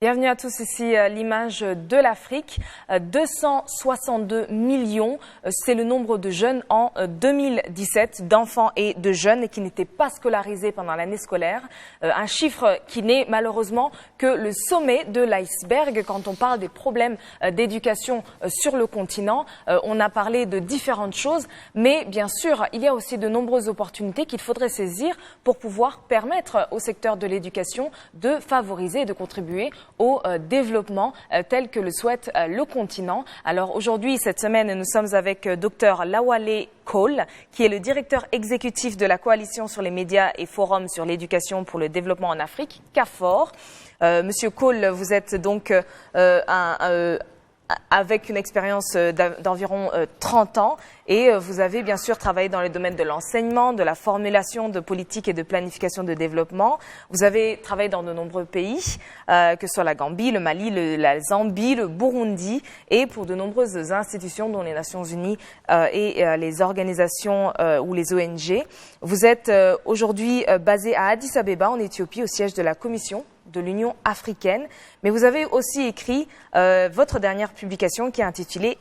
Bienvenue à tous, ici l'image de l'Afrique. 262 millions, c'est le nombre de jeunes en 2017, d'enfants et de jeunes qui n'étaient pas scolarisés pendant l'année scolaire. Un chiffre qui n'est malheureusement que le sommet de l'iceberg quand on parle des problèmes d'éducation sur le continent. On a parlé de différentes choses, mais bien sûr, il y a aussi de nombreuses opportunités qu'il faudrait saisir pour pouvoir permettre au secteur de l'éducation de favoriser et de contribuer au développement tel que le souhaite le continent. Alors aujourd'hui, cette semaine, nous sommes avec Dr Lawale Cole, qui est le directeur exécutif de la Coalition sur les médias et Forum sur l'éducation pour le développement en Afrique, CAFOR. Monsieur Cole, vous êtes donc avec une expérience d'environ 30 ans et vous avez bien sûr travaillé dans le domaine de l'enseignement, de la formulation de politiques et de planification de développement. Vous avez travaillé dans de nombreux pays, que ce soit la Gambie, le Mali, la Zambie, le Burundi et pour de nombreuses institutions dont les Nations Unies et les organisations ou les ONG. Vous êtes aujourd'hui basé à Addis Abeba en Éthiopie au siège de la Commission de l'Union africaine, mais vous avez aussi écrit votre dernière publication qui est intitulée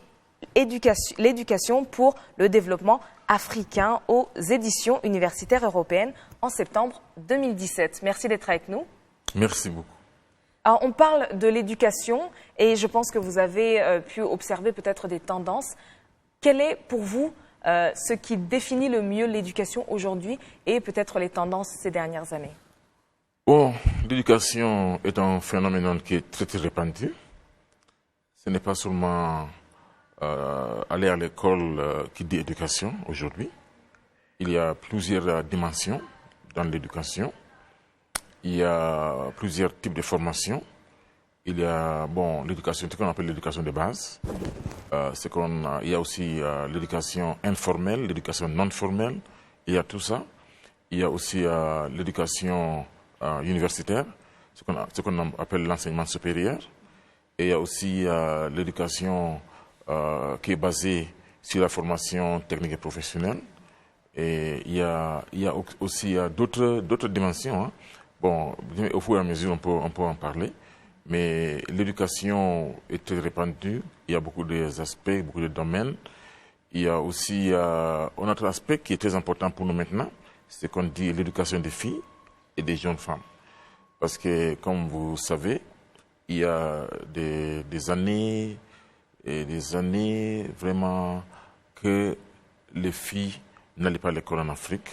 L'éducation pour le développement africain aux éditions universitaires européennes en septembre 2017. Merci d'être avec nous. Merci beaucoup. Alors, on parle de l'éducation et je pense que vous avez pu observer peut-être des tendances. Quel est pour vous ce qui définit le mieux l'éducation aujourd'hui et peut-être les tendances ces dernières années? Bon, l'éducation est un phénomène qui est très, très répandu. Ce n'est pas seulement aller à l'école qui dit éducation aujourd'hui. Il y a plusieurs dimensions dans l'éducation. Il y a plusieurs types de formations. Il y a l'éducation, ce qu'on appelle l'éducation de base. Il y a aussi l'éducation informelle, l'éducation non formelle. Il y a tout ça. Il y a aussi l'éducation universitaire, ce qu'on appelle l'enseignement supérieur. Et il y a aussi l'éducation qui est basée sur la formation technique et professionnelle. Et il y a aussi d'autres dimensions. Hein. Bon, au fur et à mesure, on peut en parler. Mais l'éducation est très répandue. Il y a beaucoup d'aspects, beaucoup de domaines. Il y a aussi un autre aspect qui est très important pour nous maintenant, c'est qu'on dit l'éducation des filles et des jeunes femmes. Parce que, comme vous savez, il y a des années et des années vraiment que les filles n'allaient pas à l'école en Afrique.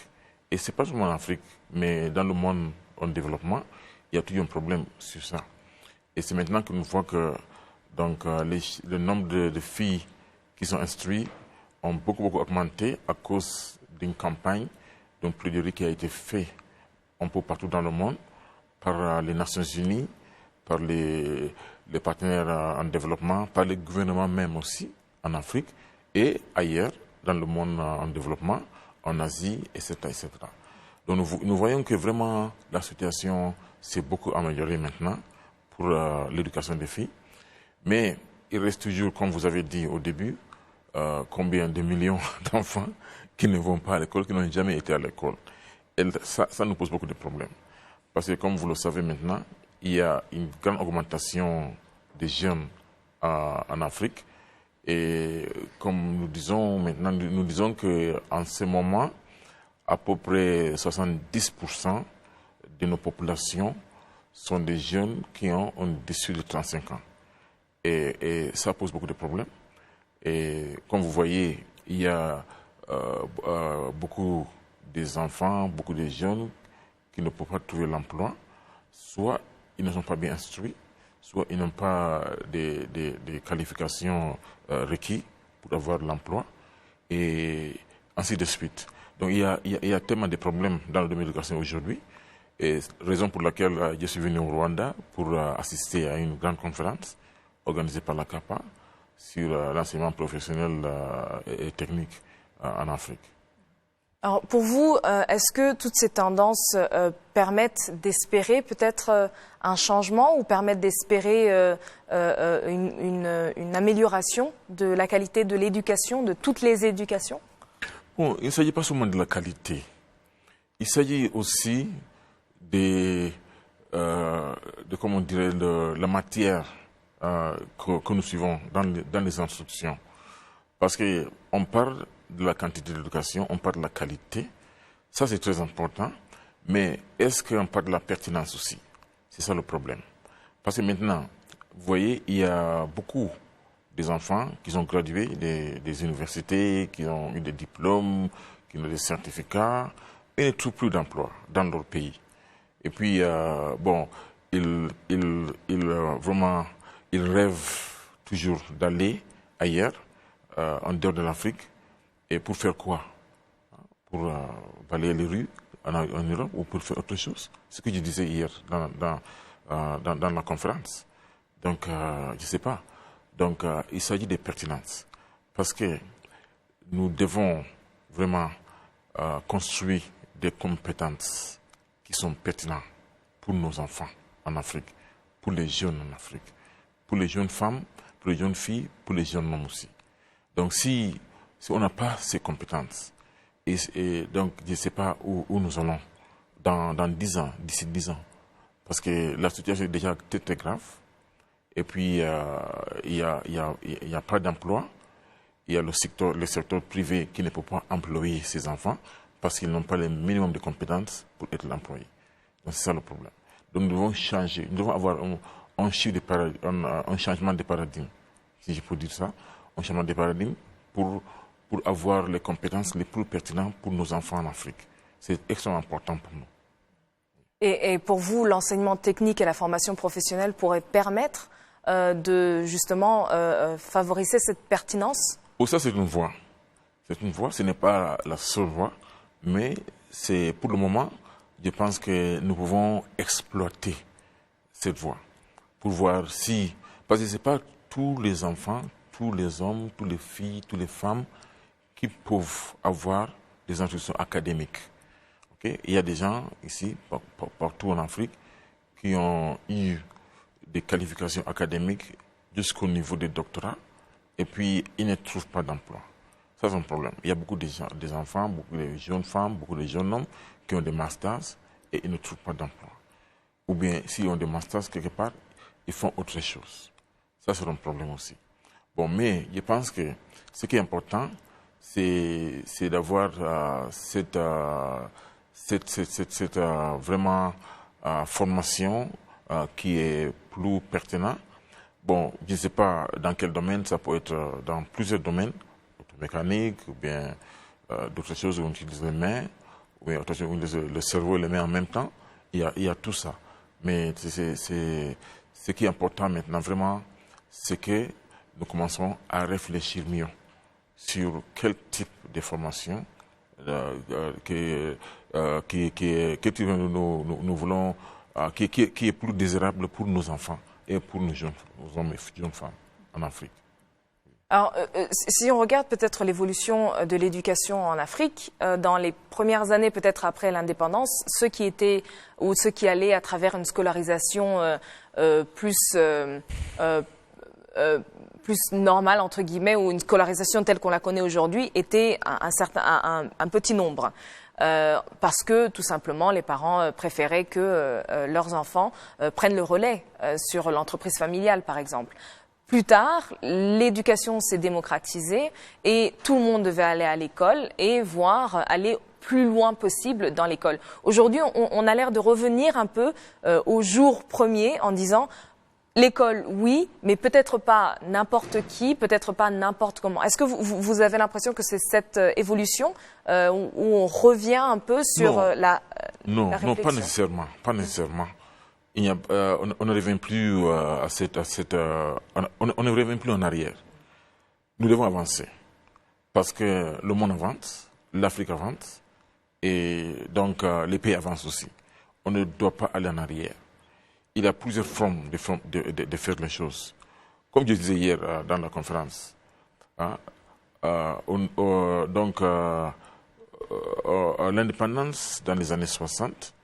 Et ce n'est pas seulement en Afrique, mais dans le monde en développement, il y a toujours un problème sur ça. Et c'est maintenant que nous voyons que le nombre de filles qui sont instruites ont beaucoup augmenté à cause d'une campagne, d'un plaidoyer qui a été fait un peu partout dans le monde par les Nations Unies, par les partenaires en développement, par les gouvernements même aussi en Afrique et ailleurs dans le monde en développement, en Asie, etc. etc. Donc nous voyons que vraiment la situation s'est beaucoup améliorée maintenant pour l'éducation des filles. Mais il reste toujours, comme vous avez dit au début, combien de millions d'enfants qui ne vont pas à l'école, qui n'ont jamais été à l'école. Et ça nous pose beaucoup de problèmes. Parce que comme vous le savez maintenant, il y a une grande augmentation des jeunes en Afrique. Et comme nous disons maintenant, nous disons qu'en ce moment, à peu près 70% de nos populations sont des jeunes qui ont au-dessus de 35 ans. Et ça pose beaucoup de problèmes. Et comme vous voyez, il y a beaucoup des enfants, beaucoup de jeunes qui ne peuvent pas trouver l'emploi. Soit ils ne sont pas bien instruits, soit ils n'ont pas des qualifications requises pour avoir l'emploi, et ainsi de suite. Donc il y a tellement de problèmes dans le domaine de l'éducation aujourd'hui, et raison pour laquelle je suis venu au Rwanda pour assister à une grande conférence organisée par la CAPA sur l'enseignement professionnel et technique en Afrique. Alors pour vous, est-ce que toutes ces tendances permettent d'espérer peut-être un changement ou permettent d'espérer une amélioration de la qualité de l'éducation, de toutes les éducations? Bon, il ne s'agit pas seulement de la qualité. Il s'agit aussi de comment on dirait, la matière que nous suivons dans les instructions. Parce qu'on parle de la quantité d'éducation, on parle de la qualité, ça c'est très important, mais est-ce qu'on parle de la pertinence aussi? C'est ça le problème. Parce que maintenant, vous voyez, il y a beaucoup des enfants qui ont gradué des universités, qui ont eu des diplômes, qui ont des certificats, et ne trouvent plus d'emploi dans leur pays. Et puis, bon, vraiment, ils rêvent toujours d'aller ailleurs, en dehors de l'Afrique, et pour faire quoi? Pour balayer les rues en Europe ou pour faire autre chose? Ce que je disais hier dans la conférence. Donc, je ne sais pas. Donc, il s'agit de pertinence. Parce que nous devons vraiment construire des compétences qui sont pertinentes pour nos enfants en Afrique, pour les jeunes en Afrique, pour les jeunes femmes, pour les jeunes filles, pour les jeunes hommes aussi. Donc, si on n'a pas ces compétences, et donc je ne sais pas où nous allons dans 10 ans, d'ici 10 ans, parce que la situation est déjà très, très grave. Et puis, il y a pas d'emploi. Il y a le secteur privé qui ne peut pas employer ses enfants parce qu'ils n'ont pas le minimum de compétences pour être employés. Donc, c'est ça le problème. Donc, nous devons changer. Nous devons avoir un changement de paradigme, si je peux dire ça. Un changement de paradigme pour avoir les compétences les plus pertinentes pour nos enfants en Afrique. C'est extrêmement important pour nous. Et pour vous, l'enseignement technique et la formation professionnelle pourraient permettre de justement favoriser cette pertinence? Ça, c'est une voie. C'est une voie, ce n'est pas la seule voie, mais c'est pour le moment, je pense que nous pouvons exploiter cette voie pour voir si, parce que ce n'est pas tous les enfants, tous les hommes, toutes les filles, toutes les femmes qui peuvent avoir des instructions académiques. Okay? Il y a des gens ici, partout en Afrique, qui ont eu des qualifications académiques jusqu'au niveau des doctorats, et puis ils ne trouvent pas d'emploi. Ça, c'est un problème. Il y a beaucoup des enfants, beaucoup de jeunes femmes, beaucoup de jeunes hommes qui ont des masters et ils ne trouvent pas d'emploi. Ou bien, s'ils ont des masters quelque part, ils font autre chose. Ça, c'est un problème aussi. Bon, mais je pense que ce qui est important, c'est d'avoir cette vraiment formation qui est plus pertinente. Bon, je ne sais pas dans quel domaine, ça peut être dans plusieurs domaines, automécanique, ou bien d'autres choses où on utilise les mains, ou bien d'autres choses où on utilise le cerveau et les mains en même temps. Il y a tout ça. Mais ce qui est important maintenant, vraiment, c'est que nous commençons à réfléchir mieux sur quel type de formation que nous voulons, qui est plus désirable pour nos enfants et pour nos jeunes hommes et jeunes femmes en Afrique. Alors, si on regarde peut-être l'évolution de l'éducation en Afrique, dans les premières années, peut-être après l'indépendance, ceux qui allaient à travers une scolarisation plus normale, entre guillemets, ou une scolarisation telle qu'on la connaît aujourd'hui, étaient un petit nombre. Parce que, tout simplement, les parents préféraient que leurs enfants prennent le relais sur l'entreprise familiale, par exemple. Plus tard, l'éducation s'est démocratisée et tout le monde devait aller à l'école et voir aller plus loin possible dans l'école. Aujourd'hui, on a l'air de revenir un peu au jour premier en disant l'école, oui, mais peut-être pas n'importe qui, peut-être pas n'importe comment. Est-ce que vous avez l'impression que c'est cette évolution où on revient un peu sur la réflexion? Non, pas nécessairement. Pas nécessairement. On ne revient plus on ne revient plus en arrière. Nous devons avancer parce que le monde avance, l'Afrique avance et donc les pays avancent aussi. On ne doit pas aller en arrière. Il y a plusieurs formes de faire les choses. Comme je disais hier dans la conférence, l'indépendance dans les années 60,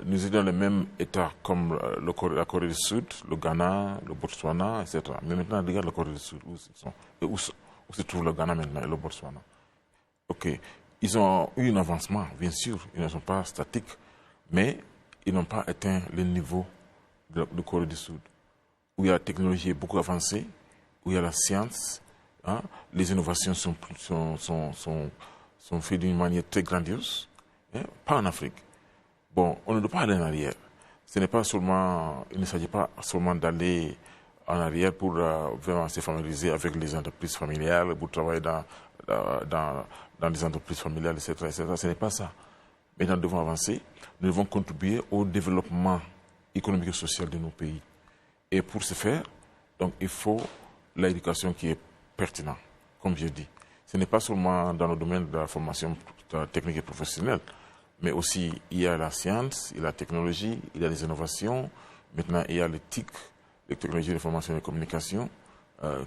nous étions dans le même état comme la Corée du Sud, le Ghana, le Botswana, etc. Mais maintenant, regarde la Corée du Sud, où ils sont, et où se trouve le Ghana maintenant et le Botswana. Ok, ils ont eu un avancement, bien sûr, ils ne sont pas statiques, mais ils n'ont pas atteint le niveau de Corée du Sud, où il y a la technologie beaucoup avancée, où il y a la science, hein, les innovations sont faites d'une manière très grandiose, hein, pas en Afrique. Bon, on ne doit pas aller en arrière. Il ne s'agit pas seulement d'aller en arrière pour vraiment se familiariser avec les entreprises familiales, pour travailler dans les entreprises familiales, etc., etc. Ce n'est pas ça. Mais nous devons avancer, nous devons contribuer au développement économique et social de nos pays. Et pour ce faire, donc, il faut l'éducation qui est pertinente, comme je dis. Ce n'est pas seulement dans le domaine de la formation technique et professionnelle, mais aussi il y a la science, il y a la technologie, il y a les innovations. Maintenant, il y a l'éthique, les technologies de l'information et de la communication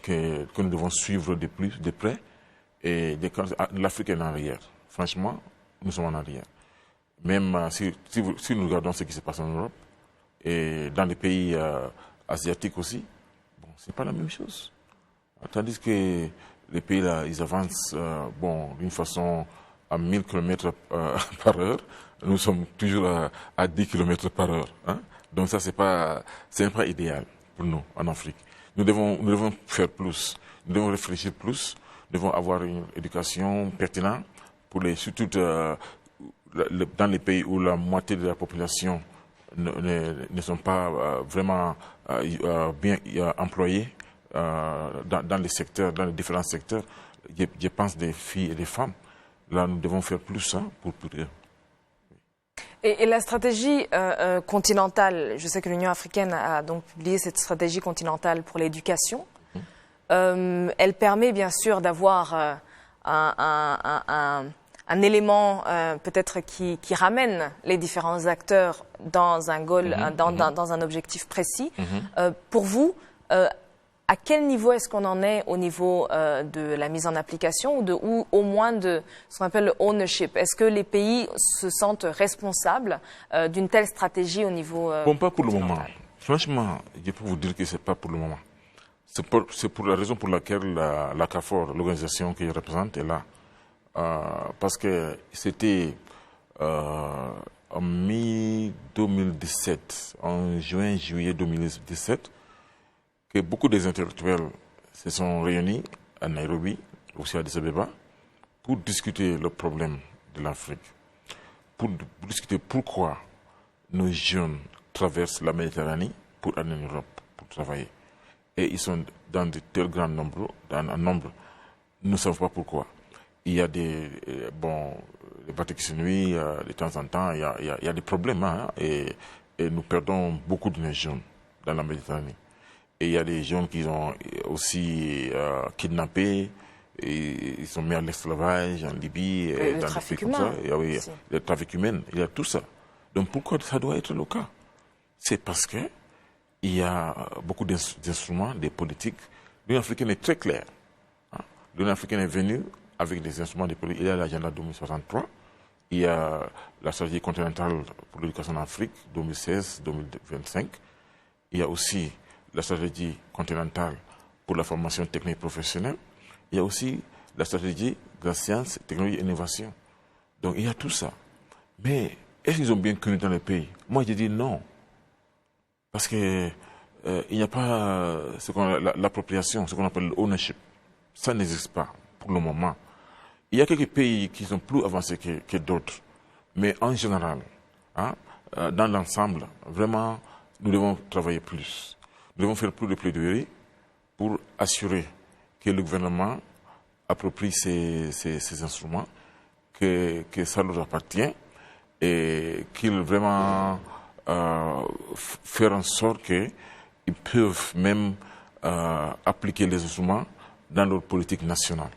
que nous devons suivre de près. Et l'Afrique est en arrière. Franchement, nous sommes en arrière. Même si nous regardons ce qui se passe en Europe et dans les pays asiatiques aussi, bon, ce n'est pas la même chose. Tandis que les pays là, ils avancent d'une façon à 1000 km par heure, nous sommes toujours à 10 km par heure. Hein? Donc ça, c'est pas idéal pour nous en Afrique. Nous devons faire plus, nous devons réfléchir plus, nous devons avoir une éducation pertinente surtout dans les pays où la moitié de la population ne sont pas vraiment bien employés dans les secteurs, dans les différents secteurs. Je pense des filles et des femmes. Là, nous devons faire plus pour eux. Et la stratégie continentale, je sais que l'Union africaine a donc publié cette stratégie continentale pour l'éducation. Elle permet bien sûr d'avoir un élément peut-être qui ramène les différents acteurs dans un goal, dans un objectif précis. Pour vous, à quel niveau est-ce qu'on en est au niveau de la mise en application ou au moins de ce qu'on appelle le ownership? Est-ce que les pays se sentent responsables d'une telle stratégie au niveau Bon, pas pour le moment. Franchement, je peux vous dire que ce n'est pas pour le moment. C'est pour la raison pour laquelle la CAFOR, l'organisation que je représente, est là. Parce que c'était en mi-2017, en juillet 2017, que beaucoup des intellectuels se sont réunis à Nairobi, aussi à Addis Abeba, pour discuter le problème de l'Afrique, pour discuter pourquoi nos jeunes traversent la Méditerranée pour aller en Europe, pour travailler. Et ils sont dans de tels grands nombres, nous ne savons pas pourquoi. Il y a des bateaux qui se nuisent, de temps en temps, il y a des problèmes, hein, et nous perdons beaucoup de nos jeunes dans la Méditerranée. Et il y a des jeunes qui ont aussi kidnappés, et ils sont mis à l'esclavage en Libye, et dans des pays comme ça. Oui, le trafic humain, il y a tout ça. Donc pourquoi ça doit être le cas? C'est parce que il y a beaucoup d'instruments, des politiques. L'Union africaine est très claire. Hein? L'Union africaine est venue avec des instruments de politique. Il y a l'agenda 2063, il y a la stratégie continentale pour l'éducation en Afrique 2016-2025, il y a aussi la stratégie continentale pour la formation technique professionnelle, il y a aussi la stratégie de la science, technologie et innovation. Donc il y a tout ça. Mais est-ce qu'ils ont bien connu dans les pays? Moi je dis non. Parce que il n'y a pas l'appropriation, ce qu'on appelle l'ownership. Ça n'existe pas pour le moment. Il y a quelques pays qui sont plus avancés que d'autres. Mais en général, hein, dans l'ensemble, vraiment, nous devons travailler plus. Nous devons faire plus de plaidoiries pour assurer que le gouvernement approprie ces instruments, que ça leur appartient et qu'ils vraiment faire en sorte qu'ils peuvent même appliquer les instruments dans leur politique nationale.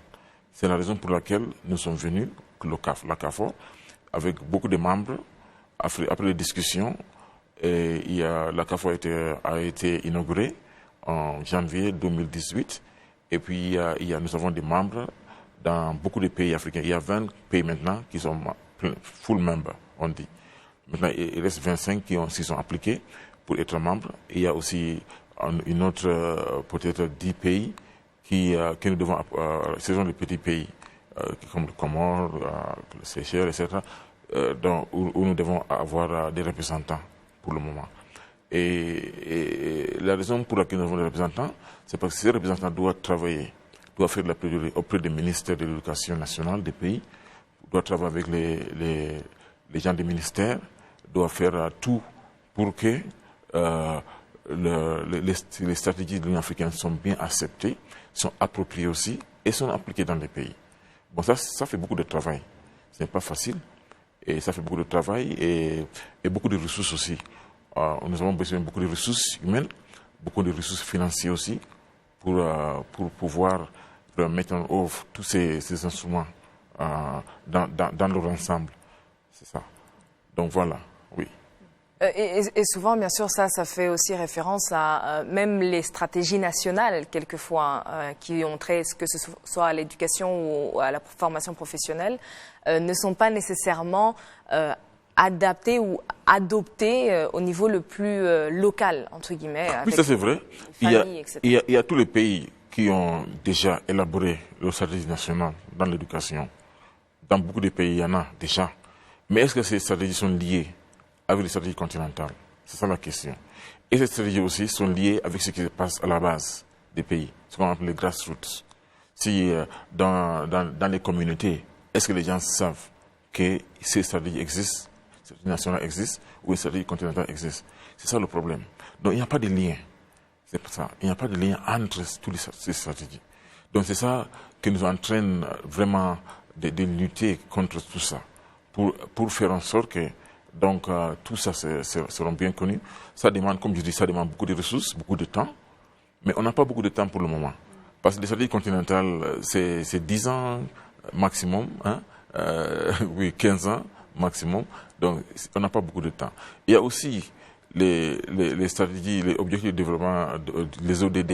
C'est la raison pour laquelle nous sommes venus, la CAFOR, avec beaucoup de membres, après les discussions. Et la CAFOR a été inaugurée en janvier 2018. Et puis, nous avons des membres dans beaucoup de pays africains. Il y a 20 pays maintenant qui sont full members, on dit. Maintenant, il reste 25 qui sont appliqués pour être membres. Et il y a aussi une autre, peut-être 10 pays qui nous devons, ce sont des petits pays, comme le Comores, le Seychelles, etc., où nous devons avoir des représentants pour le moment. Et la raison pour laquelle nous avons des représentants, c'est parce que ces représentants doivent travailler, doivent faire de la plaidoirie auprès des ministères de l'Éducation nationale des pays, doivent travailler avec les gens des ministères, doivent faire tout pour que les stratégies de l'Union africaine sont bien acceptées, sont appropriées aussi et sont appliquées dans les pays. Bon, ça fait beaucoup de travail. Ce n'est pas facile. Et ça fait beaucoup de travail et beaucoup de ressources aussi. Nous avons besoin de beaucoup de ressources humaines, beaucoup de ressources financières aussi, pour pouvoir mettre en œuvre tous ces instruments dans leur ensemble. C'est ça. Donc voilà, oui. Et souvent, bien sûr, ça fait aussi référence à même les stratégies nationales, quelquefois, qui ont trait, que ce soit à l'éducation ou à la formation professionnelle, ne sont pas nécessairement adaptées ou adoptées au niveau le plus local, entre guillemets. Oui, ça c'est vrai. Il y a tous les pays qui ont déjà élaboré leur stratégie nationale dans l'éducation. Dans beaucoup de pays, il y en a déjà. Mais est-ce que ces stratégies sont liées avec les stratégies continentales? C'est ça la question. Et ces stratégies aussi sont liées avec ce qui se passe à la base des pays, ce qu'on appelle les grassroots. Si dans les communautés, est-ce que les gens savent que ces stratégies existent, ces stratégies nationales existent, ou les stratégies continentales existent? C'est ça le problème. Donc il n'y a pas de lien. C'est pour ça. Il n'y a pas de lien entre toutes ces stratégies. Donc c'est ça que nous entraîne vraiment de lutter contre tout ça, pour faire en sorte que donc tout ça seront bien connus. Ça demande, comme je dis, ça demande beaucoup de ressources, beaucoup de temps, mais on n'a pas beaucoup de temps pour le moment. Parce que les stratégies continentales, c'est 10 ans maximum, hein, oui, 15 ans maximum, donc on n'a pas beaucoup de temps. Il y a aussi les stratégies, les objectifs de développement, les ODD,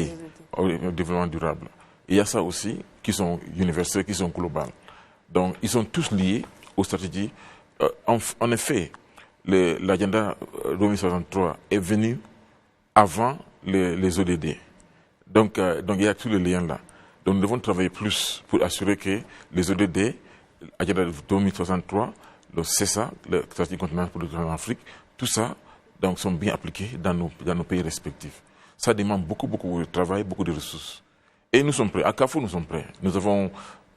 le développement durable. Il y a ça aussi, qui sont universels, qui sont globales. Donc, ils sont tous liés aux stratégies. En effet, l'agenda 2063 est venu avant les ODD. Donc, il y a tous les liens là. Donc, nous devons travailler plus pour assurer que les ODD, l'agenda 2063, le CESA, la stratégie continentale pour le en Afrique, tout ça, donc, sont bien appliqués dans nos pays respectifs. Ça demande beaucoup de travail, beaucoup de ressources. Et nous sommes prêts. À Carrefour, nous sommes prêts. Nous avons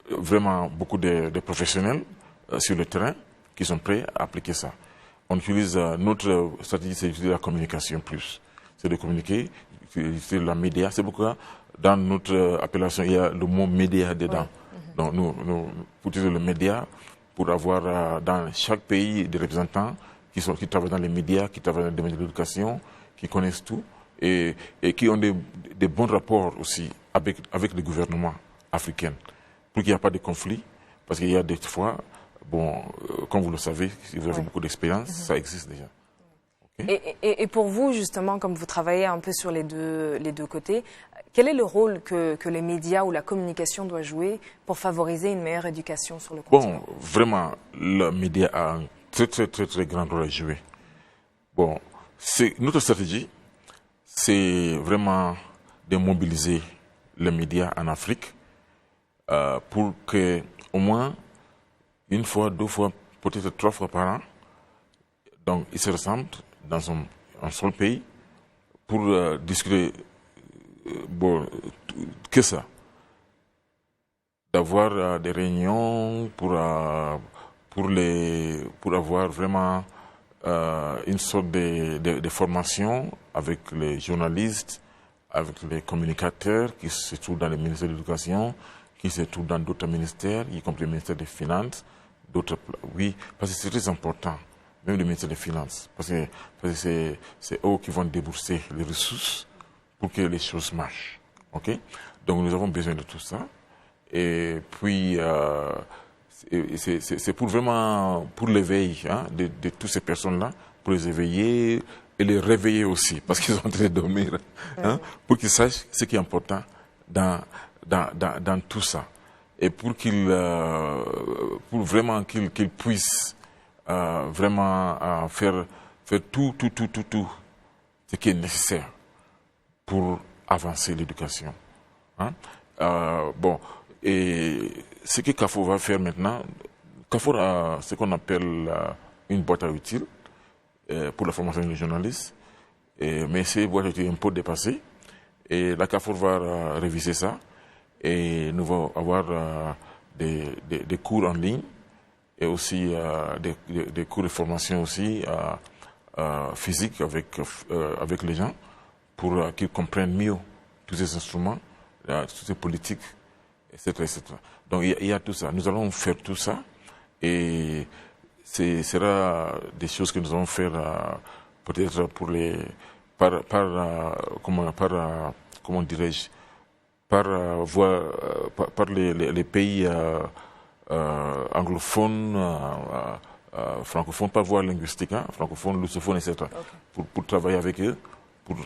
vraiment beaucoup de professionnels sur le terrain qui sont prêts à appliquer ça. On utilise notre stratégie, c'est d'utiliser la communication plus. C'est de communiquer, c'est la média. C'est pourquoi dans notre appellation, il y a le mot média dedans. Ouais. Donc nous pour utiliser le média, pour avoir dans chaque pays des représentants qui travaillent dans les médias, qui travaillent dans le domaine de l'éducation, qui connaissent tout et qui ont des bons rapports aussi avec les gouvernements africains, pour qu'il n'y ait pas de conflit, parce qu'il y a des fois, bon, comme vous le savez, si vous avez beaucoup d'expérience, ça existe déjà. Okay. Et pour vous, justement, comme vous travaillez un peu sur les deux côtés, quel est le rôle que les médias ou la communication doivent jouer pour favoriser une meilleure éducation sur le continent? Bon, vraiment, le média a un très grand rôle à jouer. Bon, notre stratégie, c'est vraiment de mobiliser les médias en Afrique pour que au moins une fois, 2 fois, peut-être 3 fois par an, donc ils se ressemblent dans un seul pays pour discuter que ça. D'avoir des réunions pour avoir vraiment une sorte de formation avec les journalistes, avec les communicateurs qui se trouvent dans le ministère de l'Éducation, qui se trouvent dans d'autres ministères, y compris le ministère des Finances, d'autres, oui, parce que c'est très important, même le ministère des Finances, parce que c'est eux qui vont débourser les ressources pour que les choses marchent. Ok? Donc nous avons besoin de tout ça. Et puis, c'est pour vraiment, pour l'éveil de toutes ces personnes-là, pour les éveiller et les réveiller aussi, parce qu'ils sont en train de dormir, pour qu'ils sachent ce qui est important dans tout ça. Et pour vraiment qu'ils puissent vraiment faire tout ce qui est nécessaire pour avancer l'éducation. Bon, et ce que Carrefour va faire maintenant, Carrefour a ce qu'on appelle une boîte à outils pour la formation des journalistes, mais ces boîtes à outils un peu dépassées. Et la Carrefour va réviser ça et nous allons avoir des cours en ligne et aussi des cours de formation aussi physique avec les gens pour qu'ils comprennent mieux tous ces instruments, toutes ces politiques, etc., etc. Donc il y a tout ça. Nous allons faire tout ça et ce sera des choses que nous allons faire peut-être pour les comment dirais-je, par les pays anglophones, francophones, pas voie linguistique, hein, francophones, lusophones, etc. Okay. Pour travailler avec eux,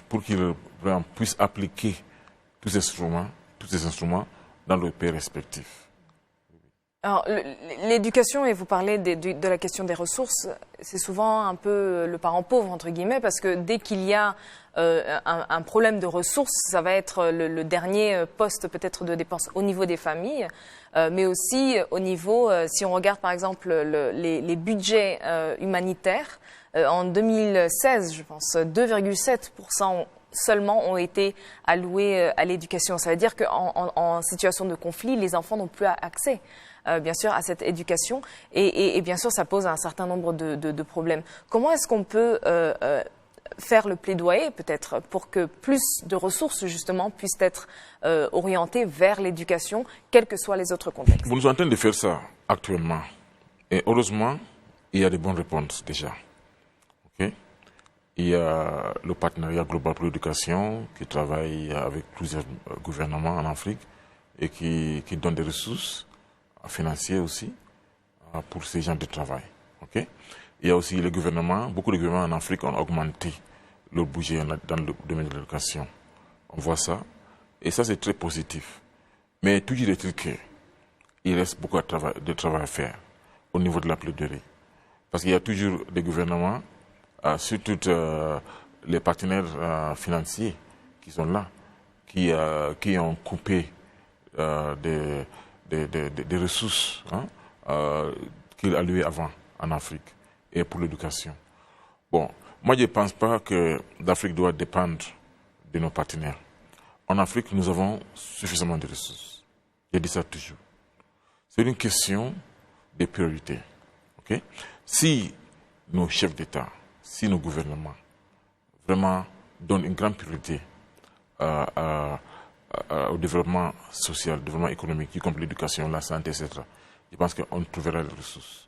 pour qu'ils puissent appliquer tous ces instruments dans leurs pays respectifs. Alors, l'éducation, et vous parlez de la question des ressources, c'est souvent un peu le parent pauvre, entre guillemets, parce que dès qu'il y a un problème de ressources, ça va être le dernier poste peut-être de dépenses au niveau des familles, mais aussi au niveau, si on regarde par exemple les budgets humanitaires, en 2016, je pense, 2,7% seulement ont été alloués à l'éducation. Ça veut dire qu'en situation de conflit, les enfants n'ont plus accès. Bien sûr, à cette éducation. Et bien sûr, ça pose un certain nombre de problèmes. Comment est-ce qu'on peut faire le plaidoyer, peut-être, pour que plus de ressources, justement, puissent être orientées vers l'éducation, quels que soient les autres contextes? Vous nous en train de faire ça actuellement. Et heureusement, il y a des bonnes réponses déjà. Okay? Il y a le partenariat global pour l'éducation qui travaille avec plusieurs gouvernements en Afrique et qui donne des ressources financiers aussi pour ces gens de travail. Okay? Il y a aussi les gouvernements, beaucoup de gouvernements en Afrique ont augmenté leur budget dans le domaine de l'éducation. On voit ça, et ça c'est très positif. Mais toujours est-il qu'il reste beaucoup de travail à faire au niveau de la plaidoirie. Parce qu'il y a toujours des gouvernements, surtout les partenaires financiers qui sont là, qui ont coupé des ressources qu'il allouait avant en Afrique et pour l'éducation. Bon, moi je ne pense pas que l'Afrique doit dépendre de nos partenaires. En Afrique, nous avons suffisamment de ressources. Je dis ça toujours. C'est une question de priorité. Okay? Si nos chefs d'État, si nos gouvernements vraiment donnent une grande priorité au développement social, au développement économique, y compris l'éducation, la santé, etc. Je pense qu'on trouvera les ressources.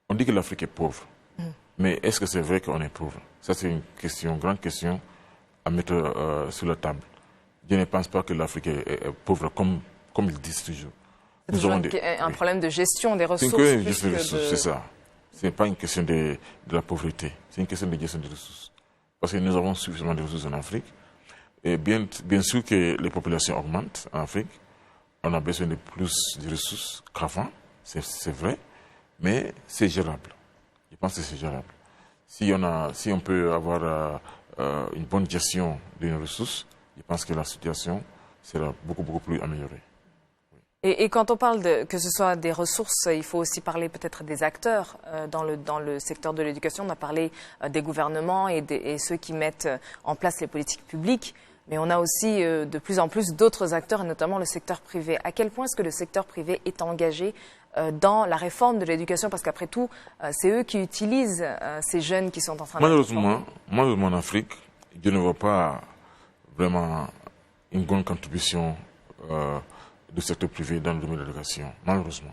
On dit que l'Afrique est pauvre, mais est-ce que c'est vrai qu'on est pauvre? Ça, c'est une grande question à mettre sur la table. Je ne pense pas que l'Afrique est pauvre, comme ils disent toujours. C'est toujours un problème de gestion des ressources. C'est ça. Ce n'est pas une question de la pauvreté, c'est une question de gestion des ressources. Parce que nous avons suffisamment de ressources en Afrique. Et bien sûr que les populations augmentent en Afrique. On a besoin de plus de ressources qu'avant, c'est vrai, mais c'est gérable. Je pense que c'est gérable. Si on peut avoir une bonne gestion de nos ressources, je pense que la situation sera beaucoup plus améliorée. Et quand on parle que ce soit des ressources, il faut aussi parler peut-être des acteurs dans le secteur de l'éducation. On a parlé des gouvernements et ceux qui mettent en place les politiques publiques. Mais on a aussi de plus en plus d'autres acteurs, et notamment le secteur privé. À quel point est-ce que le secteur privé est engagé dans la réforme de l'éducation? Parce qu'après tout, c'est eux qui utilisent ces jeunes qui sont en train de... Malheureusement, en Afrique, je ne vois pas vraiment une grande contribution du secteur privé dans le domaine de l'éducation. Malheureusement.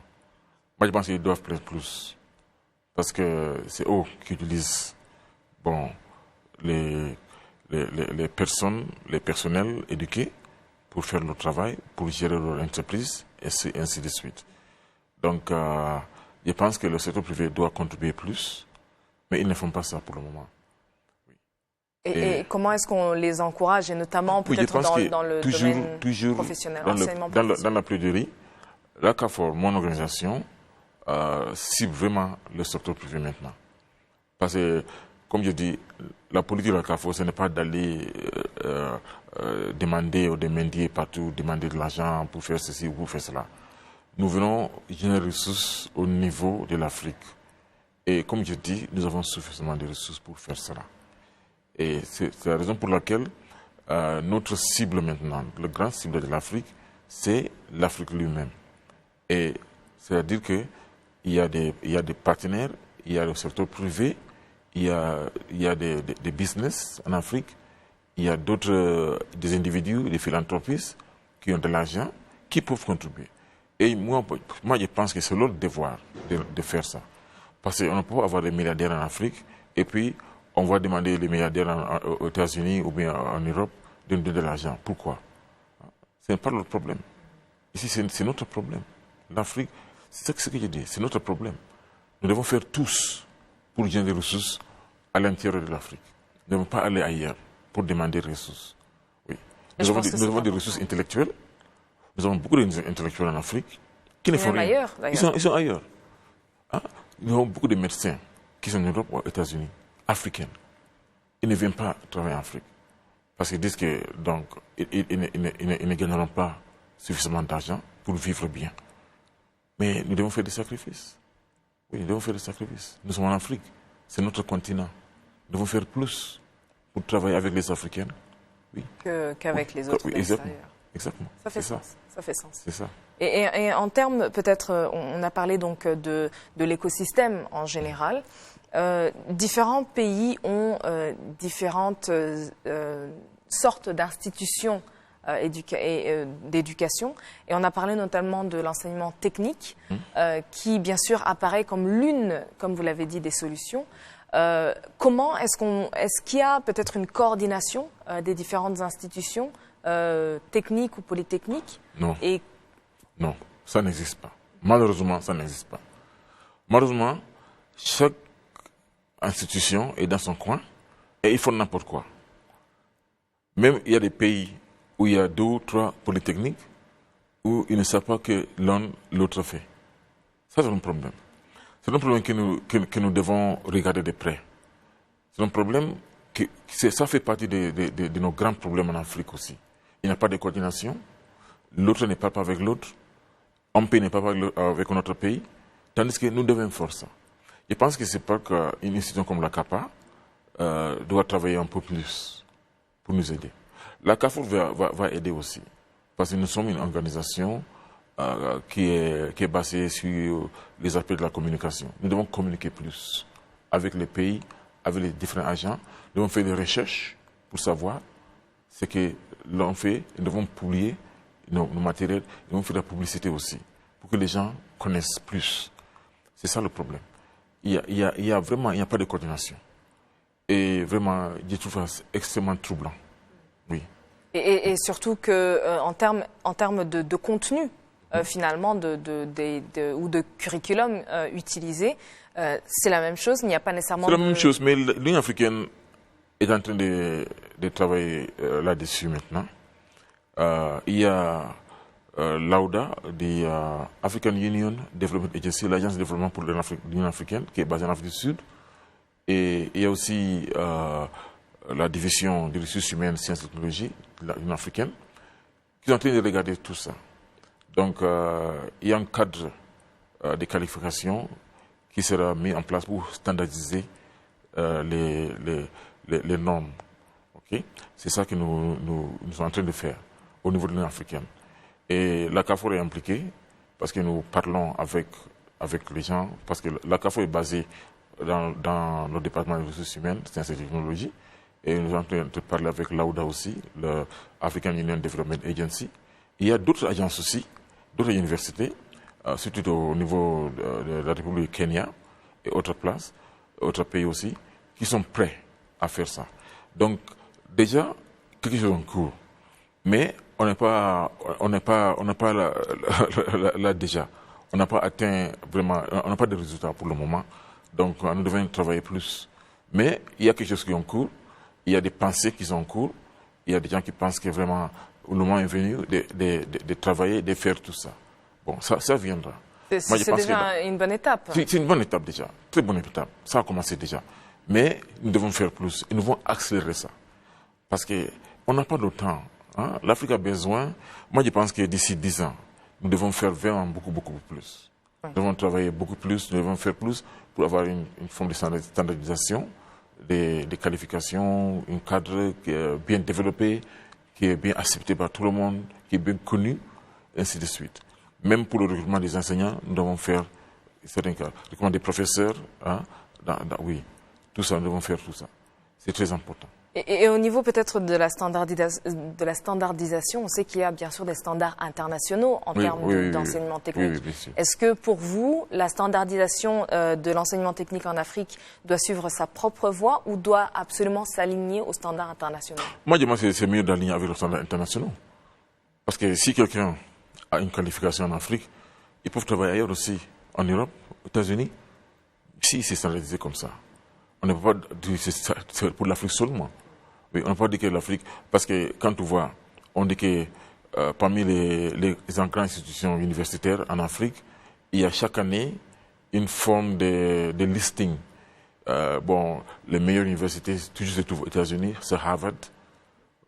Moi, je pense qu'ils doivent faire plus. Parce que c'est eux qui utilisent les personnels éduqués pour faire leur travail, pour gérer leur entreprise, et ainsi de suite. Donc, je pense que le secteur privé doit contribuer plus, mais ils ne font pas ça pour le moment. Oui. Et comment est-ce qu'on les encourage, et notamment peut-être dans le domaine professionnel, dans la plaidoirie, la CAFOR, mon organisation, cible vraiment le secteur privé maintenant. Parce que, comme je dis, la politique de la CAFOR, ce n'est pas d'aller demander ou de mendier partout, demander de l'argent pour faire ceci ou pour faire cela. nous venons générer des ressources au niveau de l'Afrique. Et comme je dis, nous avons suffisamment de ressources pour faire cela. Et c'est la raison pour laquelle notre cible maintenant, le grand cible de l'Afrique, c'est l'Afrique lui-même. Et c'est-à-dire qu'il y a des partenaires, il y a le secteur privé, il y a des business en Afrique, il y a des individus, des philanthropistes qui ont de l'argent, qui peuvent contribuer. Et moi je pense que c'est leur devoir de faire ça. Parce qu'on ne peut pas avoir des milliardaires en Afrique et puis on va demander les milliardaires aux États-Unis ou bien en Europe de nous donner de l'argent. Pourquoi? Ce n'est pas leur problème. Ici, c'est notre problème. L'Afrique, c'est ce que je dis, c'est notre problème. Nous devons faire tous pour générer des ressources à l'intérieur de l'Afrique. Nous ne devons pas aller ailleurs pour demander des ressources. Oui. Nous avons des ressources intellectuelles. Nous avons beaucoup d'intellectuels en Afrique qui ne font rien. Ailleurs, ils sont ailleurs. Hein? Nous avons beaucoup de médecins qui sont en Europe ou aux États-Unis, africains. Ils ne viennent pas travailler en Afrique. Parce qu'ils disent que donc, ils ne gagneront pas suffisamment d'argent pour vivre bien. Mais nous devons faire des sacrifices. Oui, nous devons faire des sacrifices. Nous sommes en Afrique. C'est notre continent. Nous devons faire plus pour travailler avec les Africains. Oui. Qu'avec les autres. Oui, exactement. Ça fait sens. Ça fait sens. C'est ça. Et en termes, peut-être, on a parlé donc de l'écosystème en général. Différents pays ont différentes sortes d'institutions d'éducation. Et on a parlé notamment de l'enseignement technique, qui, bien sûr, apparaît comme l'une, comme vous l'avez dit, des solutions. Comment est-ce qu'il y a peut-être une coordination des différentes institutions techniques ou polytechniques? Non. Non, ça n'existe pas. Malheureusement, ça n'existe pas. Malheureusement, chaque institution est dans son coin et ils font n'importe quoi. Même il y a des pays où il y a 2 ou 3 polytechniques où ils ne savent pas que l'un l'autre fait. Ça, c'est un problème. C'est un problème que nous devons regarder de près. C'est un problème ça fait partie de nos grands problèmes en Afrique aussi. Il n'y a pas de coordination. L'autre ne parle pas avec l'autre. Un pays ne parle pas avec un autre pays. Tandis que nous devons faire ça. Je pense que c'est pas qu'une institution comme la CAPA doit travailler un peu plus pour nous aider. La CAFOR va aider aussi. Parce que nous sommes une organisation qui est basée sur les aspects de la communication. Nous devons communiquer plus avec les pays, avec les différents agents. Nous devons faire des recherches pour savoir ce que l'on fait. Nous devons publier nos matériels. Nous devons faire de la publicité aussi pour que les gens connaissent plus. C'est ça le problème. Il n'y a pas de coordination. Et vraiment, je trouve ça extrêmement troublant. Oui. Et surtout qu'en termes de contenu, finalement, ou de curriculum utilisé, c'est la même chose. Il n'y a pas nécessairement. C'est la même chose, mais l'Union africaine est en train de travailler là-dessus maintenant. Il y a l'AUDA, de African Union Development Agency, l'agence de développement pour l'Union africaine, qui est basée en Afrique du Sud. Et il y a aussi la division des ressources humaines, sciences et technologies de l'Union africaine, qui sont en train de regarder tout ça. Donc, il y a un cadre de qualification qui sera mis en place pour standardiser les normes. Okay? C'est ça que nous sommes en train de faire au niveau de l'Union africaine. Et la CAFOR est impliquée parce que nous parlons avec les gens, parce que la CAFOR est basée dans le département des ressources humaines, sciences et technologies, et nous sommes en train de parler avec l'AUDA aussi, le African Union Development Agency. Il y a d'autres agences aussi, d'autres universités, surtout au niveau de la République du Kenya et autres places, autres pays aussi, qui sont prêts à faire ça. Donc, déjà, quelque chose en cours. Mais on n'est pas là déjà. On n'a pas atteint vraiment, on n'a pas de résultats pour le moment. Donc, nous devons travailler plus. Mais il y a quelque chose qui est en cours. Il y a des pensées qui sont en cours. Il y a des gens qui pensent que vraiment, le moment est venu de travailler, de faire tout ça. Bon, ça viendra. C'est déjà une bonne étape. C'est une bonne étape déjà. Très bonne étape. Ça a commencé déjà. Mais nous devons faire plus. Et nous devons accélérer ça. Parce qu'on n'a pas de temps. Hein? L'Afrique a besoin. Moi, je pense que d'ici 10 ans, nous devons faire vraiment beaucoup plus. Nous devons travailler beaucoup plus, nous devons faire plus pour avoir une forme de standardisation des qualifications, un cadre qui est bien développé, qui est bien accepté par tout le monde, qui est bien connu, ainsi de suite. Même pour le recrutement des enseignants, nous devons faire certains cas. Recrutement des professeurs, hein, oui, tout ça, nous devons faire tout ça. C'est très important. Et au niveau peut-être de la standardisation, on sait qu'il y a bien sûr des standards internationaux en termes d'enseignement technique. Oui, est-ce que pour vous, la standardisation de l'enseignement technique en Afrique doit suivre sa propre voie ou doit absolument s'aligner aux standards internationaux? Moi, je pense que c'est mieux d'aligner avec les standards internationaux. Parce que si quelqu'un a une qualification en Afrique, ils peuvent travailler ailleurs aussi, en Europe, aux États-Unis. Si c'est standardisé comme ça, on ne peut pas dire que c'est pour l'Afrique seulement. Oui, on ne peut pas dire que l'Afrique, parce que quand on voit, on dit que parmi les grandes institutions universitaires en Afrique, il y a chaque année une forme de listing. Les meilleures universités, toujours se trouvent aux États-Unis, c'est Harvard,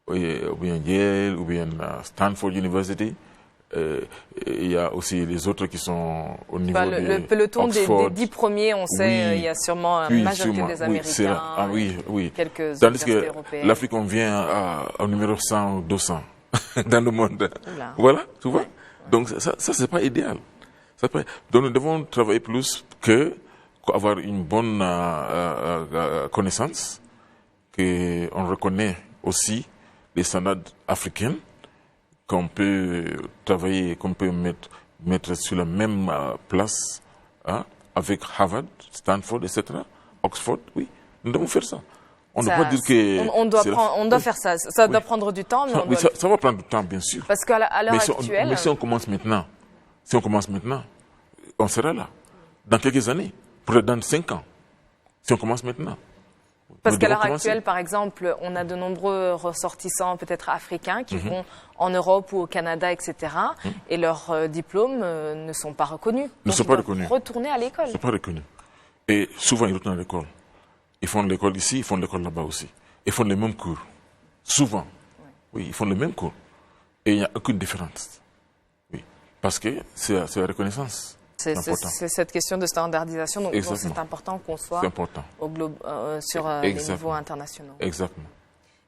ou bien Yale, ou bien Stanford University. Il y a aussi les autres qui sont au niveau le peloton des 10 premiers, on sait, il y a sûrement une majorité des Américains, quelques Tandis que européens. l'Afrique, on vient au numéro 100 ou 200 dans le monde. Voilà, tu vois. Donc ça c'est pas idéal. Donc nous devons travailler plus que avoir une bonne connaissance, qu'on reconnaît aussi les standards africains, qu'on peut travailler, qu'on peut mettre sur la même place, hein, avec Harvard, Stanford, etc., Oxford, oui, nous devons faire ça. On ne doit pas dire que... On doit faire ça. Ça doit prendre du temps, mais ça va prendre du temps, bien sûr. Parce qu'à l'heure actuelle... Mais si on commence maintenant, on sera là. Dans quelques années, peut-être dans 5 ans, si on commence maintenant. Parce qu'à l'heure actuelle, par exemple, on a de nombreux ressortissants peut-être africains qui vont en Europe ou au Canada, etc. Et leurs diplômes ne sont pas reconnus. Ne sont pas reconnus. Retourner à l'école. Ils ne sont pas reconnus. Et souvent, ils retournent à l'école. Ils font l'école ici, ils font l'école là-bas aussi. Ils font les mêmes cours. Souvent. Oui, ils font les mêmes cours. Et il n'y a aucune différence. Oui. Parce que c'est la reconnaissance. C'est cette question de standardisation, donc c'est important qu'on soit sur les niveaux internationaux. Exactement.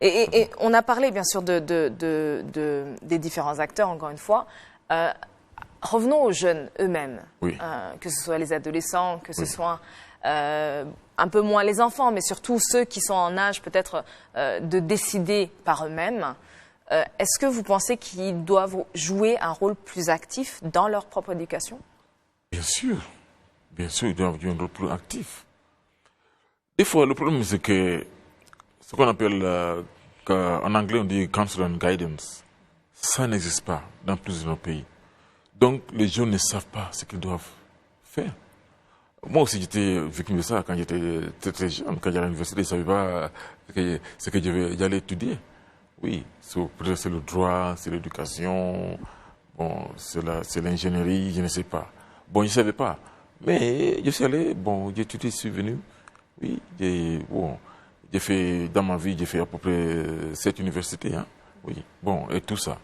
Et on a parlé bien sûr des différents acteurs, encore une fois. Revenons aux jeunes eux-mêmes, que ce soit les adolescents, que ce soit un peu moins les enfants, mais surtout ceux qui sont en âge peut-être de décider par eux-mêmes. Est-ce que vous pensez qu'ils doivent jouer un rôle plus actif dans leur propre éducation ? Bien sûr, ils doivent jouer un rôle plus actif. Des fois, le problème, c'est que ce qu'on appelle, en anglais, on dit counsel and guidance. Ça n'existe pas dans plusieurs de nos pays. Donc, les jeunes ne savent pas ce qu'ils doivent faire. Moi aussi, j'étais victime de ça quand j'étais très jeune. Quand j'allais à l'université, je ne savais pas ce que j'allais étudier. Oui, peut-être c'est le droit, c'est l'éducation, c'est l'ingénierie, je ne sais pas. Bon, je ne savais pas. Mais je suis allé, j'ai étudié, je suis venu. Oui, j'ai fait, dans ma vie, j'ai fait à peu près 7 universités. Hein. Oui, et tout ça.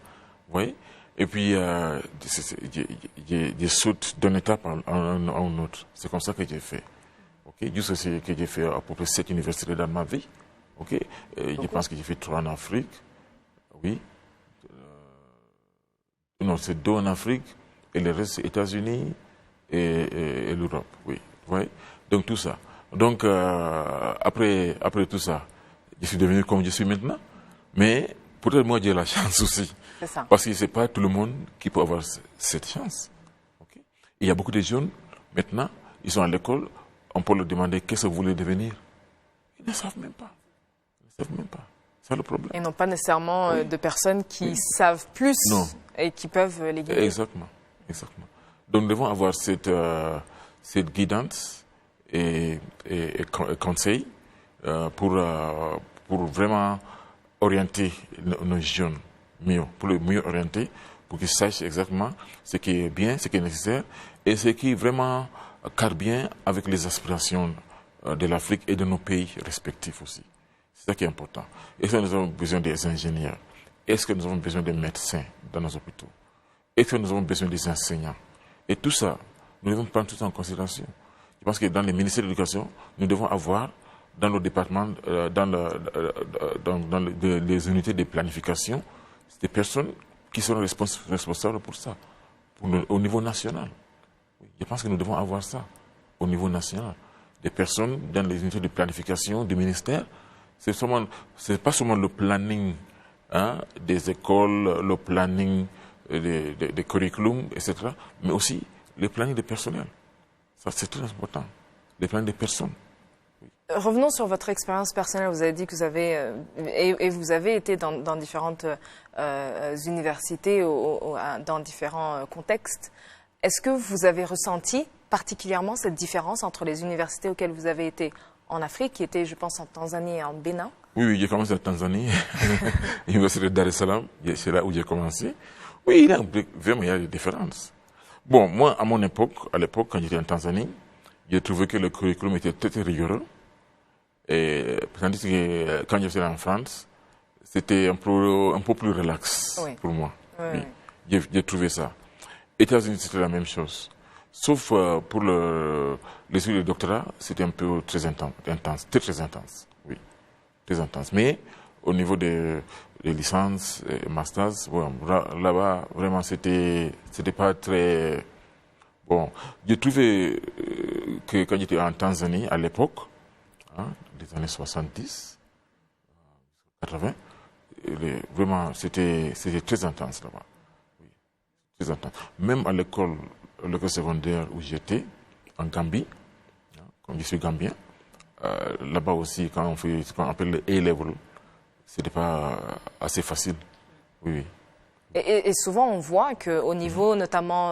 Vous voyez? Et puis, j'ai sauté d'une étape à une autre. C'est comme ça que j'ai fait. Okay? Juste aussi que j'ai fait à peu près 7 universités dans ma vie. Okay? Je pense que j'ai fait 3 en Afrique. Oui. Non, c'est 2 en Afrique. Et le reste, c'est États-Unis et l'Europe. Oui. Ouais. Donc, tout ça. Donc, après tout ça, je suis devenu comme je suis maintenant. Mais peut-être moi, j'ai la chance aussi. C'est ça. Parce que ce n'est pas tout le monde qui peut avoir cette chance. Okay? Il y a beaucoup de jeunes, maintenant, ils sont à l'école, on peut leur demander qu'est-ce que vous voulez devenir. Ils ne savent même pas. C'est le problème. Et non pas nécessairement de personnes qui savent plus et qui peuvent les guider. Exactement. Donc nous devons avoir cette guidance et conseil pour vraiment orienter nos jeunes mieux, pour les mieux orienter, pour qu'ils sachent exactement ce qui est bien, ce qui est nécessaire et ce qui vraiment cadre bien avec les aspirations de l'Afrique et de nos pays respectifs aussi. C'est ça qui est important. Est-ce que nous avons besoin des ingénieurs? Est-ce que nous avons besoin des médecins dans nos hôpitaux? Est-ce que nous avons besoin des enseignants? Et tout ça, nous devons prendre tout ça en considération. Je pense que dans les ministères de l'éducation, nous devons avoir dans nos départements, dans les unités de planification, des personnes qui seront responsables pour ça, au niveau national. Je pense que nous devons avoir ça au niveau national. Des personnes dans les unités de planification du ministère, c'est pas seulement le planning des écoles, le planning des curriculums, etc., mais aussi le planning des personnels. Ça, c'est très important. Le planning des personnes. Revenons sur votre expérience personnelle. Vous avez dit que vous avez vous avez été dans différentes universités, dans différents contextes. Est-ce que vous avez ressenti particulièrement cette différence entre les universités auxquelles vous avez été en Afrique, qui étaient, je pense, en Tanzanie et en Bénin? Oui, j'ai commencé en Tanzanie, l'université de Dar es Salaam, c'est là où j'ai commencé. Oui, vraiment, il y a des différences. Bon, moi, à mon époque, quand j'étais en Tanzanie, j'ai trouvé que le curriculum était très rigoureux. Et tandis que quand j'étais en France, c'était un peu plus relax pour moi. Oui. J'ai trouvé ça. États-Unis, c'était la même chose. Sauf pour les études de doctorat, c'était un peu très intense, très intense. Oui, très intense. Mais au niveau des licences et masters, bon, là-bas, vraiment, c'était pas très... Bon, j'ai trouvé que quand j'étais en Tanzanie, à l'époque, des années 70, 80, vraiment, c'était très intense là-bas. Oui, très intense. Même à l'école secondaire où j'étais, en Gambie, comme je suis gambien, là-bas aussi, quand on fait ce qu'on appelle le A-level, c'était pas assez facile. Oui, oui. Et souvent, on voit qu'au niveau, notamment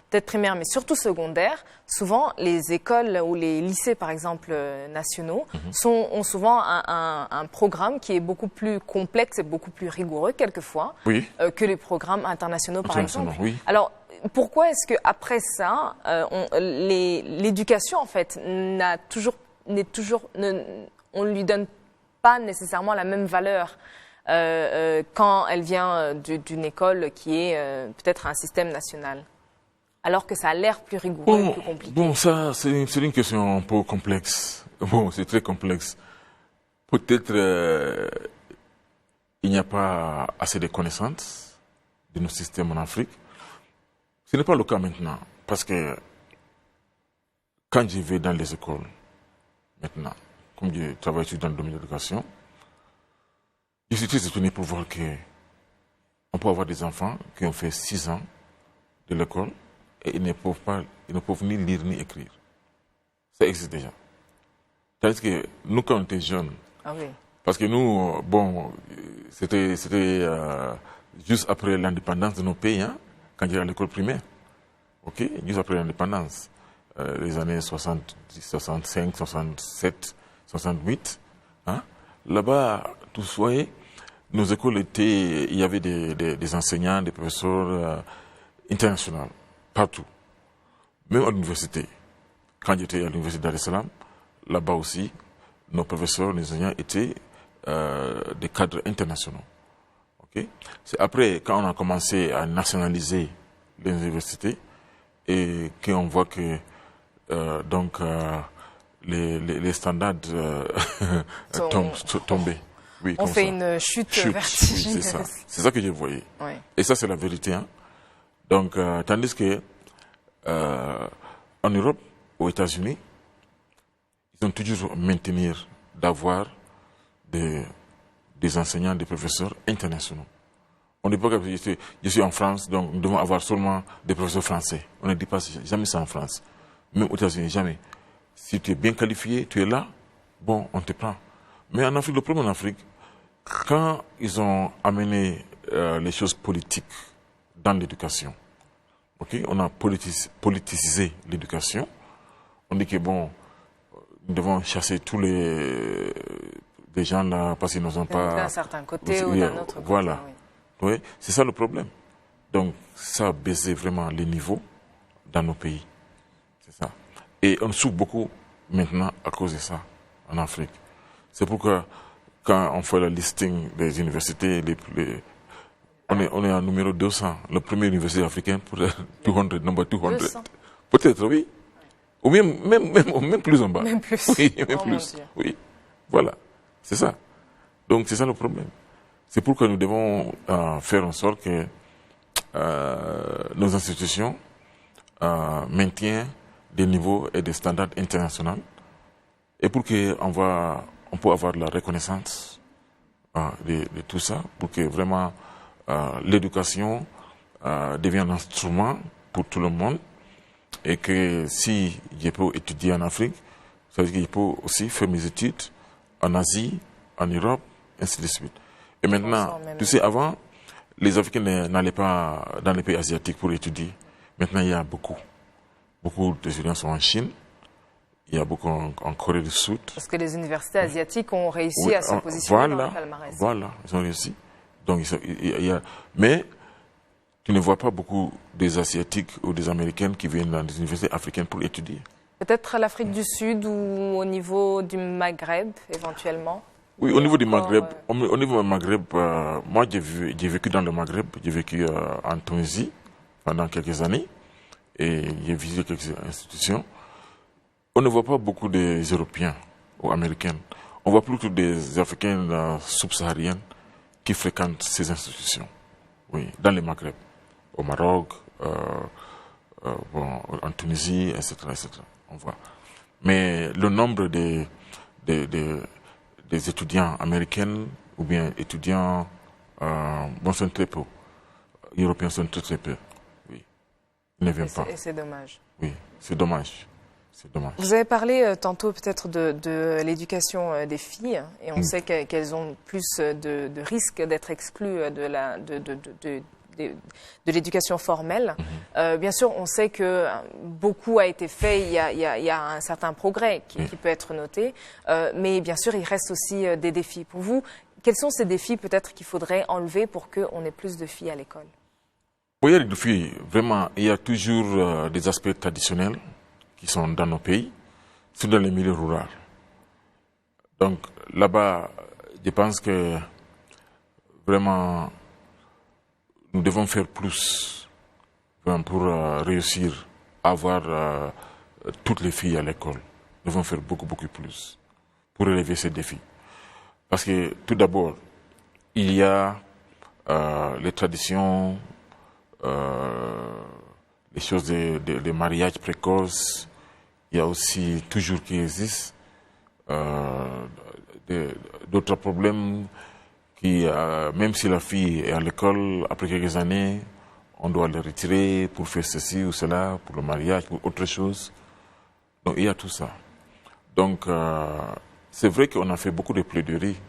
peut-être primaire, mais surtout secondaire, souvent les écoles ou les lycées, par exemple, nationaux, ont souvent un programme qui est beaucoup plus complexe et beaucoup plus rigoureux, quelquefois, que les programmes internationaux, par exemple. Oui. Alors, pourquoi est-ce qu'après ça, l'éducation, en fait, on ne lui donne pas nécessairement la même valeur quand elle vient d'une école qui est peut-être un système national, alors que ça a l'air plus rigoureux et plus compliqué? Bon, ça, c'est une question un peu complexe. Bon, c'est très complexe. Peut-être il n'y a pas assez de connaissances de nos systèmes en Afrique. Ce n'est pas le cas maintenant, parce que quand je vais dans les écoles, maintenant, comme je travaille dans le domaine de l'éducation, je suis très étonné pour voir qu'on peut avoir des enfants qui ont fait 6 ans de l'école et ils ne peuvent ni lire ni écrire. Ça existe déjà. Tandis que nous, quand on était jeunes, parce que nous, bon, c'était juste après l'indépendance de nos pays, quand j'étais à l'école primaire, juste après l'indépendance, les années 70, 65, 67, 68, là-bas, tout voyez, nos écoles il y avait des enseignants, des professeurs internationaux, partout. Même à l'université. Quand j'étais à l'université Dar es Salaam, là-bas aussi, nos professeurs, les enseignants étaient des cadres internationaux. C'est après, quand on a commencé à nationaliser les universités, et qu'on voit que les standards tombaient. Oui, on fait une chute vertigineuse. Oui, c'est ça que j'ai voyé. Oui. Et ça, c'est la vérité. Donc, tandis que en Europe, aux États-Unis, ils ont toujours maintenir d'avoir des enseignants, des professeurs internationaux. On ne dit pas que je suis en France, donc nous devons avoir seulement des professeurs français. On ne dit pas jamais ça en France. Même aux États-Unis, jamais. Si tu es bien qualifié, tu es là, bon, on te prend. Mais en Afrique, le problème en Afrique, quand ils ont amené les choses politiques dans l'éducation, on a politisé l'éducation, on dit que bon, nous devons chasser tous les gens là parce qu'ils n'ont pas... D'un certain côté ou d'un autre côté. Voilà. Oui, c'est ça le problème. Donc, ça a baissé vraiment les niveaux dans nos pays. C'est ça. Et on souffre beaucoup maintenant à cause de ça en Afrique. C'est pourquoi quand on fait le listing des universités, On est en numéro 200, le premier université africain pour 200, number 200. 200. Peut-être, oui. Ou même plus en bas. Même plus. Oui, même Oh, plus. mon Dieu. Oui, voilà. C'est ça. Donc, c'est ça le problème. C'est pourquoi nous devons faire en sorte que nos institutions maintiennent des niveaux et des standards internationaux et pour qu'on peut avoir la reconnaissance de tout ça, pour que vraiment l'éducation devienne un instrument pour tout le monde et que si je peux étudier en Afrique, ça veut dire que je peux aussi faire mes études en Asie, en Europe, ainsi de suite. Et maintenant, tu sais, avant, les Africains n'allaient pas dans les pays asiatiques pour étudier. Maintenant, il y a beaucoup. Beaucoup d'étudiants sont en Chine. Il y a beaucoup en Corée du Sud. Parce que les universités asiatiques ont réussi à se positionner dans le palmarès. Voilà, ils ont réussi. Donc, mais tu ne vois pas beaucoup des Asiatiques ou des Américains qui viennent dans des universités africaines pour étudier. Peut-être à l'Afrique du Sud ou au niveau du Maghreb, éventuellement. Oui, au niveau du Maghreb, moi j'ai vécu dans le Maghreb, j'ai vécu en Tunisie pendant quelques années et j'ai visité quelques institutions. On ne voit pas beaucoup des Européens ou Américains. On voit plutôt des Africains subsahariens qui fréquentent ces institutions. Oui, dans le Maghreb, au Maroc, en Tunisie, etc., etc. On voit. Mais le nombre des étudiants américains ou bien étudiants sont très peu. Européens sont très peu. Oui. Ils ne viennent pas. Et c'est dommage. Oui, c'est dommage. C'est dommage. Vous avez parlé tantôt peut-être de l'éducation des filles et on sait qu'elles ont plus de risques d'être exclues de l'éducation formelle. Bien sûr, on sait que beaucoup a été fait, il y a un certain progrès qui peut être noté, mais bien sûr, il reste aussi des défis. Pour vous, quels sont ces défis peut-être qu'il faudrait enlever pour qu'on ait plus de filles à l'école? Il y a des défis, vraiment, il y a toujours des aspects traditionnels qui sont dans nos pays, surtout dans les milieux ruraux. Donc là-bas, je pense que vraiment, nous devons faire plus pour réussir à avoir toutes les filles à l'école. Nous devons faire beaucoup, beaucoup plus pour relever ces défis. Parce que tout d'abord, il y a les traditions, les choses de mariage précoce. Il y a aussi toujours qui existe d'autres problèmes qui, même si la fille est à l'école, après quelques années, on doit le retirer pour faire ceci ou cela, pour le mariage, pour autre chose. Donc il y a tout ça. Donc c'est vrai qu'on a fait beaucoup de plaidoiries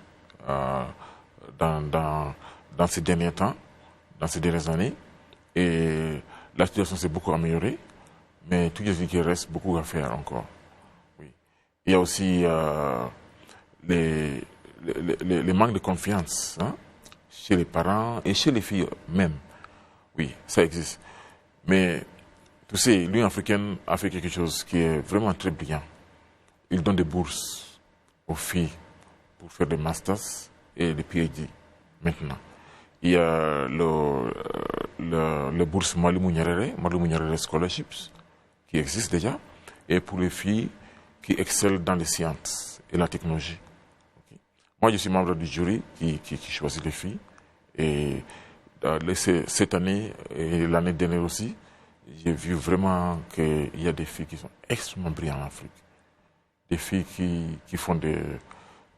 dans ces derniers temps, dans ces dernières années, et la situation s'est beaucoup améliorée, mais tout ce qui reste beaucoup à faire encore. Oui. Il y a aussi les manques de confiance chez les parents et chez les filles même. Oui, ça existe. Mais, tu sais, l'Union africaine a fait quelque chose qui est vraiment très brillant. Il donne des bourses aux filles pour faire des masters et des PhD maintenant. Il y a le bourse Malumou Nyerere Scholarships qui existe déjà, et pour les filles qui excellent dans les sciences et la technologie. Moi, je suis membre du jury qui choisit les filles. Et cette année et l'année dernière aussi, j'ai vu vraiment qu'il y a des filles qui sont extrêmement brillantes en Afrique. Des filles qui font des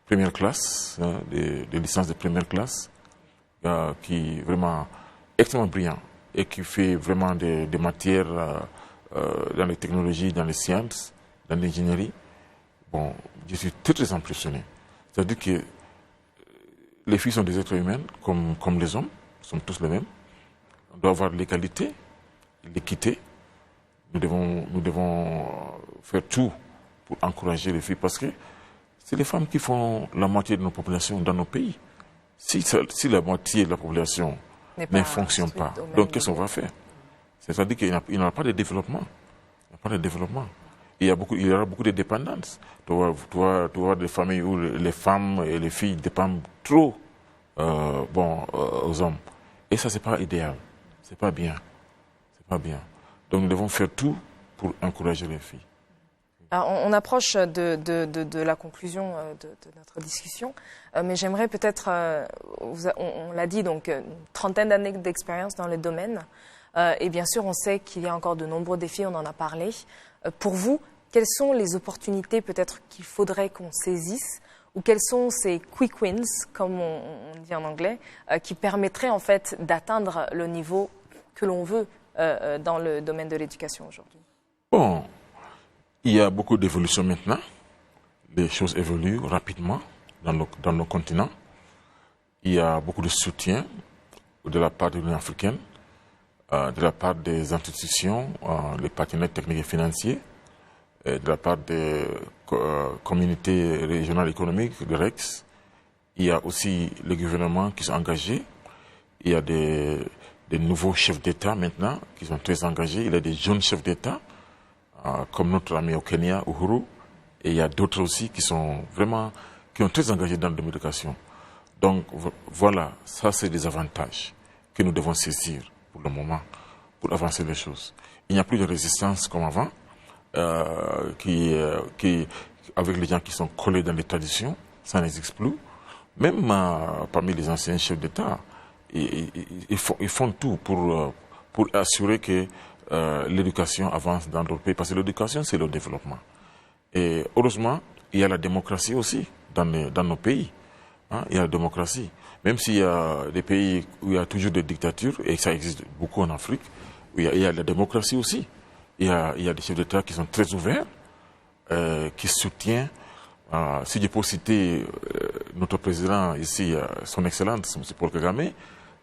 premières classes, des licences de première classe, qui sont vraiment extrêmement brillantes et qui font vraiment des matières dans les technologies, dans les sciences, dans l'ingénierie. Bon, je suis très, très impressionné. C'est-à-dire que les filles sont des êtres humains comme les hommes, sont tous les mêmes. On doit avoir l'égalité, l'équité. Nous devons faire tout pour encourager les filles parce que c'est les femmes qui font la moitié de nos populations dans nos pays. Si la moitié de la population ne fonctionne pas, donc qu'est-ce qu'on va faire? C'est-à-dire qu'il n'y aura pas de développement. Il n'y a pas de développement. Il y aura beaucoup de dépendance. Tu vois des familles où les femmes et les filles dépendent trop aux hommes. Et ça, c'est pas idéal. C'est pas bien. C'est pas bien. Donc, nous devons faire tout pour encourager les filles. Alors, on approche de la conclusion de notre discussion, mais j'aimerais peut-être, on l'a dit, donc une trentaine d'années d'expérience dans le domaine, et bien sûr on sait qu'il y a encore de nombreux défis, on en a parlé. Pour vous, quelles sont les opportunités peut-être qu'il faudrait qu'on saisisse, ou quels sont ces quick wins, comme on dit en anglais, qui permettraient en fait d'atteindre le niveau que l'on veut dans le domaine de l'éducation aujourd'hui? Bon. Il y a beaucoup d'évolutions maintenant. Les choses évoluent rapidement dans nos continents. Il y a beaucoup de soutien de la part de l'Union africaine, de la part des institutions, les partenaires techniques et financiers, de la part des communautés régionales économiques, de REX. Il y a aussi les gouvernements qui sont engagés. Il y a des nouveaux chefs d'État maintenant qui sont très engagés. Il y a des jeunes chefs d'État, comme notre ami au Kenya, Uhuru, et il y a d'autres aussi qui sont très engagés dans l'éducation. Donc voilà, ça c'est des avantages que nous devons saisir pour le moment, pour avancer les choses. Il n'y a plus de résistance comme avant, avec les gens qui sont collés dans les traditions, ça n'existe plus. Même parmi les anciens chefs d'État, ils font tout pour assurer que l'éducation avance dans notre pays, parce que l'éducation, c'est le développement. Et heureusement, il y a la démocratie aussi dans nos pays. Hein, il y a la démocratie. Même s'il y a des pays où il y a toujours des dictatures, et ça existe beaucoup en Afrique, où il y a la démocratie aussi. Il y a des chefs d'État qui sont très ouverts, qui soutiennent. Si je peux citer notre président ici, son Excellence, M. Paul Kagame,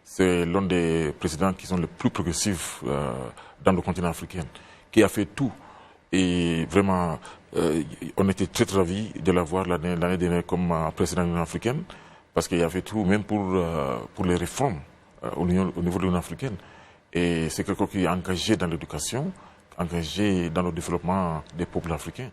c'est l'un des présidents qui sont les plus progressifs dans le continent africain, qui a fait tout. Et vraiment, on était très ravis de l'avoir l'année dernière comme président de l'Union africaine, parce qu'il a fait tout, même pour les réformes au niveau de l'Union africaine. Et c'est quelqu'un qui est engagé dans l'éducation, engagé dans le développement des peuples africains.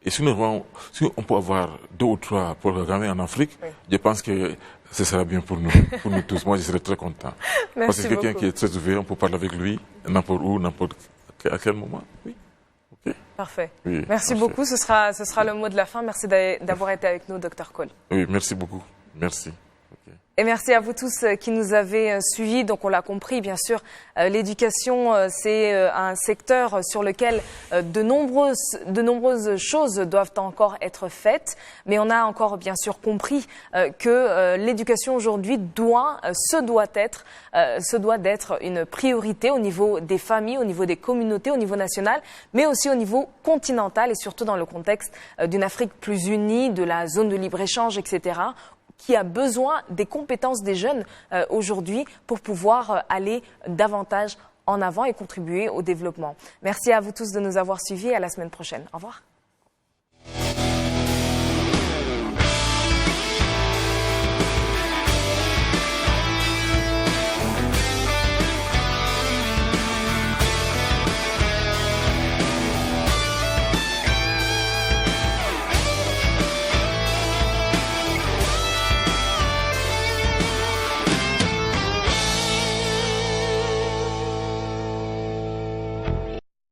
Et si on peut avoir 2 ou 3 Paul Kagame en Afrique, oui, je pense que ce sera bien pour nous tous. Moi, je serais très content. Parce que c'est quelqu'un qui est très ouvert, on peut parler avec lui n'importe où, à quel moment. Oui. Okay. Parfait. Oui, merci beaucoup. Ce sera le mot de la fin. Merci d'avoir été avec nous, Dr Cole. Oui, merci beaucoup. Merci. Okay. Et merci à vous tous qui nous avez suivis. Donc on l'a compris, bien sûr, l'éducation, c'est un secteur sur lequel de nombreuses choses doivent encore être faites. Mais on a encore, bien sûr, compris que l'éducation aujourd'hui se doit d'être une priorité au niveau des familles, au niveau des communautés, au niveau national, mais aussi au niveau continental et surtout dans le contexte d'une Afrique plus unie, de la zone de libre-échange, etc., qui a besoin des compétences des jeunes aujourd'hui pour pouvoir aller davantage en avant et contribuer au développement. Merci à vous tous de nous avoir suivis et à la semaine prochaine. Au revoir.